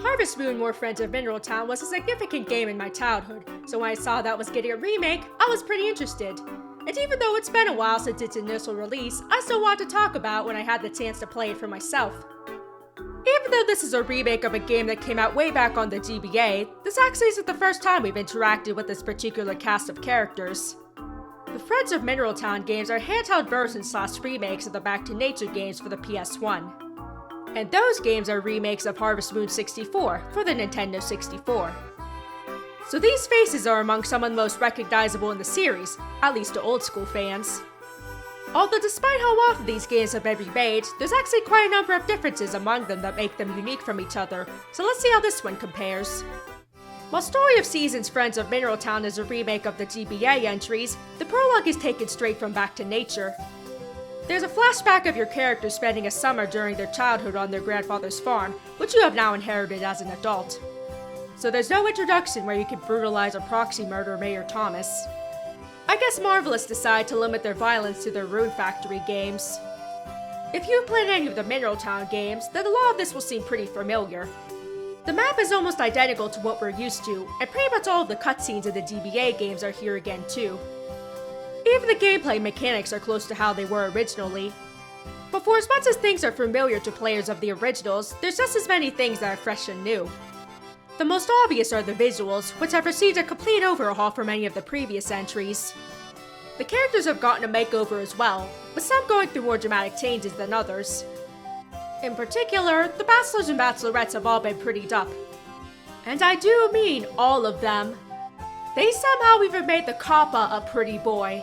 Harvest Moon More Friends of Mineral Town was a significant game in my childhood, so when I saw that was getting a remake, I was pretty interested. And even though it's been a while since its initial release, I still want to talk about when I had the chance to play it for myself. Even though this is a remake of a game that came out way back on the GBA, this actually isn't the first time we've interacted with this particular cast of characters. The Friends of Mineral Town games are handheld versions / remakes of the Back to Nature games for the PS1. And those games are remakes of Harvest Moon 64 for the Nintendo 64. So these faces are among some of the most recognizable in the series, at least to old school fans. Although despite how often these games have been remade, there's actually quite a number of differences among them that make them unique from each other, so let's see how this one compares. While Story of Seasons Friends of Mineral Town is a remake of the GBA entries, the prologue is taken straight from Back to Nature. There's a flashback of your characters spending a summer during their childhood on their grandfather's farm, which you have now inherited as an adult. So there's no introduction where you can brutalize or proxy murder Mayor Thomas. I guess Marvelous decided to limit their violence to their Rune Factory games. If you've played any of the Mineral Town games, then a lot of this will seem pretty familiar. The map is almost identical to what we're used to, and pretty much all of the cutscenes in the GBA games are here again too. Even the gameplay mechanics are close to how they were originally. But for as much as things are familiar to players of the originals, there's just as many things that are fresh and new. The most obvious are the visuals, which have received a complete overhaul from many of the previous entries. The characters have gotten a makeover as well, with some going through more dramatic changes than others. In particular, the bachelors and bachelorettes have all been prettied up. And I do mean all of them. They somehow even made the Kappa a pretty boy.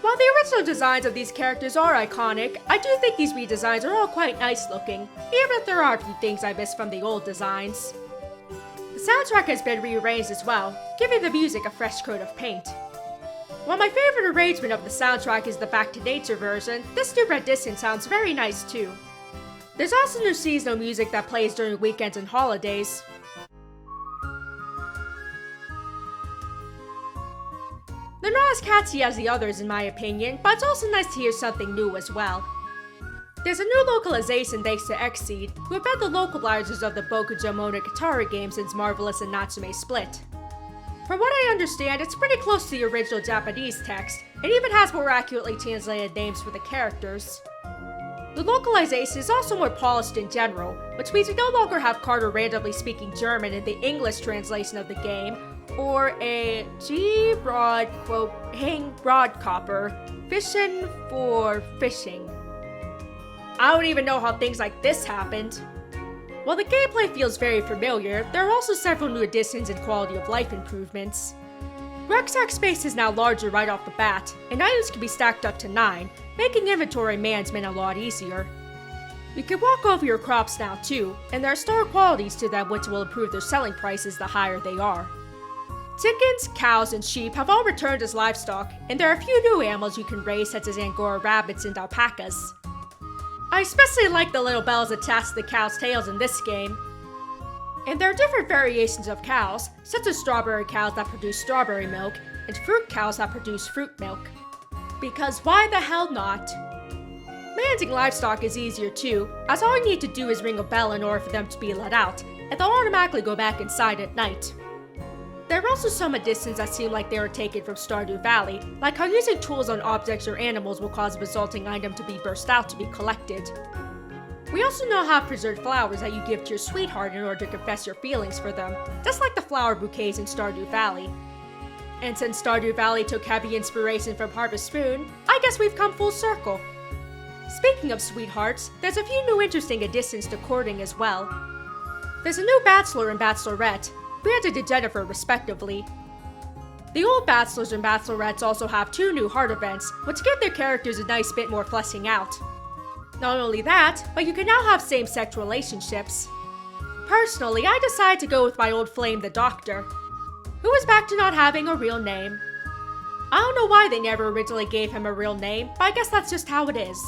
While the original designs of these characters are iconic, I do think these redesigns are all quite nice looking, even if there are a few things I miss from the old designs. The soundtrack has been rearranged as well, giving the music a fresh coat of paint. While my favorite arrangement of the soundtrack is the Back to Nature version, this new rendition sounds very nice too. There's also new seasonal music that plays during weekends and holidays. They're not as catchy as the others in my opinion, but it's also nice to hear something new as well. There's a new localization thanks to Xseed, who have been the localizers of the Bokujo Monogatari game since Marvelous and Natsume split. From what I understand, it's pretty close to the original Japanese text, and even has more accurately translated names for the characters. The localization is also more polished in general, which means we no longer have Carter randomly speaking German in the English translation of the game, or a G-Rod quote, hang Rodcopper, fishing for fishing. I don't even know how things like this happened. While the gameplay feels very familiar, there are also several new additions and quality of life improvements. Rucksack space is now larger right off the bat, and items can be stacked up to 9, making inventory management a lot easier. You can walk over your crops now too, and there are star qualities to them which will improve their selling prices the higher they are. Chickens, cows, and sheep have all returned as livestock, and there are a few new animals you can raise such as Angora rabbits and alpacas. I especially like the little bells attached to the cows' tails in this game. And there are different variations of cows, such as strawberry cows that produce strawberry milk, and fruit cows that produce fruit milk. Because why the hell not? Managing livestock is easier too, as all you need to do is ring a bell in order for them to be let out, and they'll automatically go back inside at night. There are also some additions that seem like they were taken from Stardew Valley, like how using tools on objects or animals will cause a resulting item to be burst out to be collected. We also now have preserved flowers that you give to your sweetheart in order to confess your feelings for them, just like the flower bouquets in Stardew Valley. And since Stardew Valley took heavy inspiration from Harvest Moon, I guess we've come full circle. Speaking of sweethearts, there's a few new interesting additions to courting as well. There's a new bachelor and bachelorette, granted to Jennifer respectively. The old bachelors and bachelorettes also have 2 new heart events, which give their characters a nice bit more fleshing out. Not only that, but you can now have same-sex relationships. Personally, I decided to go with my old flame, the Doctor, who is back to not having a real name. I don't know why they never originally gave him a real name, but I guess that's just how it is.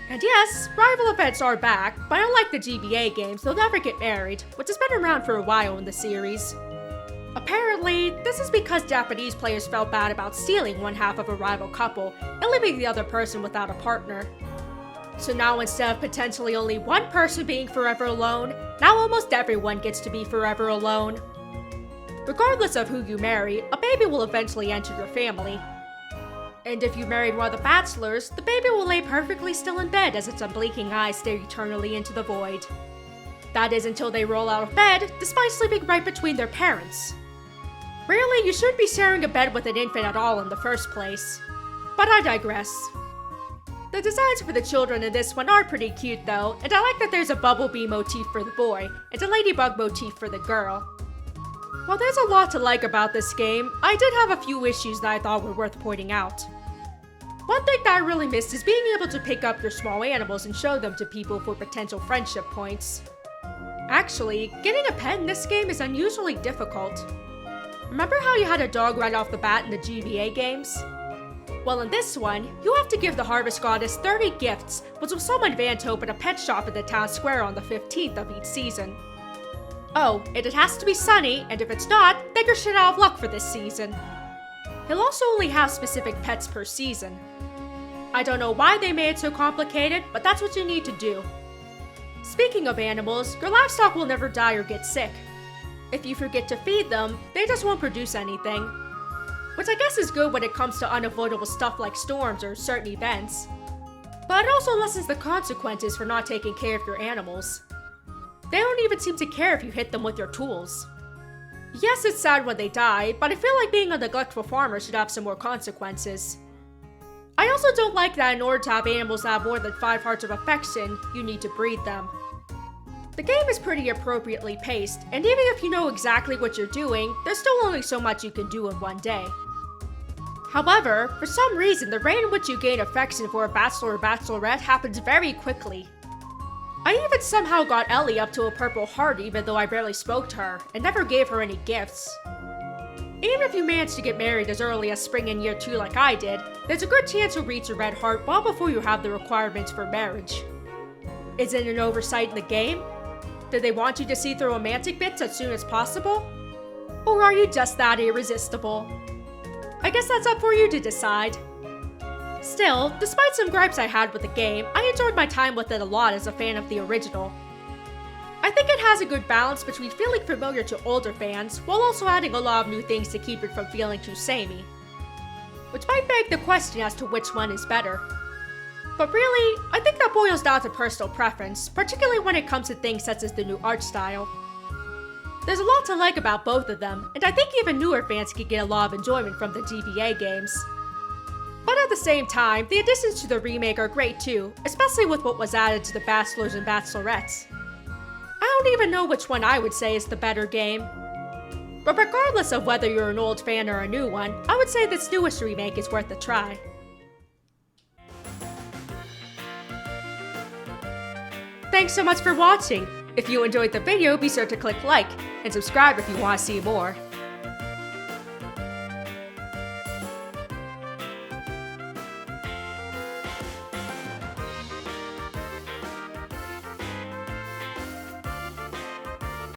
And yes, rival events are back, but unlike the GBA games, they'll never get married, which has been around for a while in the series. Apparently, this is because Japanese players felt bad about stealing one half of a rival couple and leaving the other person without a partner. So now instead of potentially only one person being forever alone, now almost everyone gets to be forever alone. Regardless of who you marry, a baby will eventually enter your family. And if you married one of the bachelors, the baby will lay perfectly still in bed as its unblinking eyes stare eternally into the void. That is until they roll out of bed, despite sleeping right between their parents. Really, you shouldn't be sharing a bed with an infant at all in the first place. But I digress. The designs for the children in this one are pretty cute though, and I like that there's a bumblebee motif for the boy, and a ladybug motif for the girl. While there's a lot to like about this game, I did have a few issues that I thought were worth pointing out. One thing that I really missed is being able to pick up your small animals and show them to people for potential friendship points. Actually, getting a pet in this game is unusually difficult. Remember how you had a dog right off the bat in the GBA games? Well, in this one, you have to give the Harvest Goddess 30 gifts, which will summon Van to open a pet shop in the town square on the 15th of each season. Oh, and it has to be sunny, and if it's not, then you're shit out of luck for this season. He'll also only have specific pets per season. I don't know why they made it so complicated, but that's what you need to do. Speaking of animals, your livestock will never die or get sick. If you forget to feed them, they just won't produce anything. Which I guess is good when it comes to unavoidable stuff like storms or certain events. But it also lessens the consequences for not taking care of your animals. They don't even seem to care if you hit them with your tools. Yes, it's sad when they die, but I feel like being a neglectful farmer should have some more consequences. I also don't like that in order to have animals that have more than 5 hearts of affection, you need to breed them. The game is pretty appropriately paced, and even if you know exactly what you're doing, there's still only so much you can do in one day. However, for some reason, the rate in which you gain affection for a bachelor or bachelorette happens very quickly. I even somehow got Ellie up to a purple heart even though I barely spoke to her, and never gave her any gifts. Even if you manage to get married as early as spring in year 2 like I did, there's a good chance you'll reach a red heart well before you have the requirements for marriage. Is it an oversight in the game? Did they want you to see the romantic bits as soon as possible? Or are you just that irresistible? I guess that's up for you to decide. Still, despite some gripes I had with the game, I enjoyed my time with it a lot as a fan of the original. I think it has a good balance between feeling familiar to older fans, while also adding a lot of new things to keep it from feeling too samey. Which might beg the question as to which one is better. But really, I think that boils down to personal preference, particularly when it comes to things such as the new art style. There's a lot to like about both of them, and I think even newer fans can get a lot of enjoyment from the GBA games. But at the same time, the additions to the remake are great too, especially with what was added to the Bachelors and Bachelorettes. I don't even know which one I would say is the better game. But regardless of whether you're an old fan or a new one, I would say this newest remake is worth a try. Thanks so much for watching! If you enjoyed the video, be sure to click like, and subscribe if you want to see more.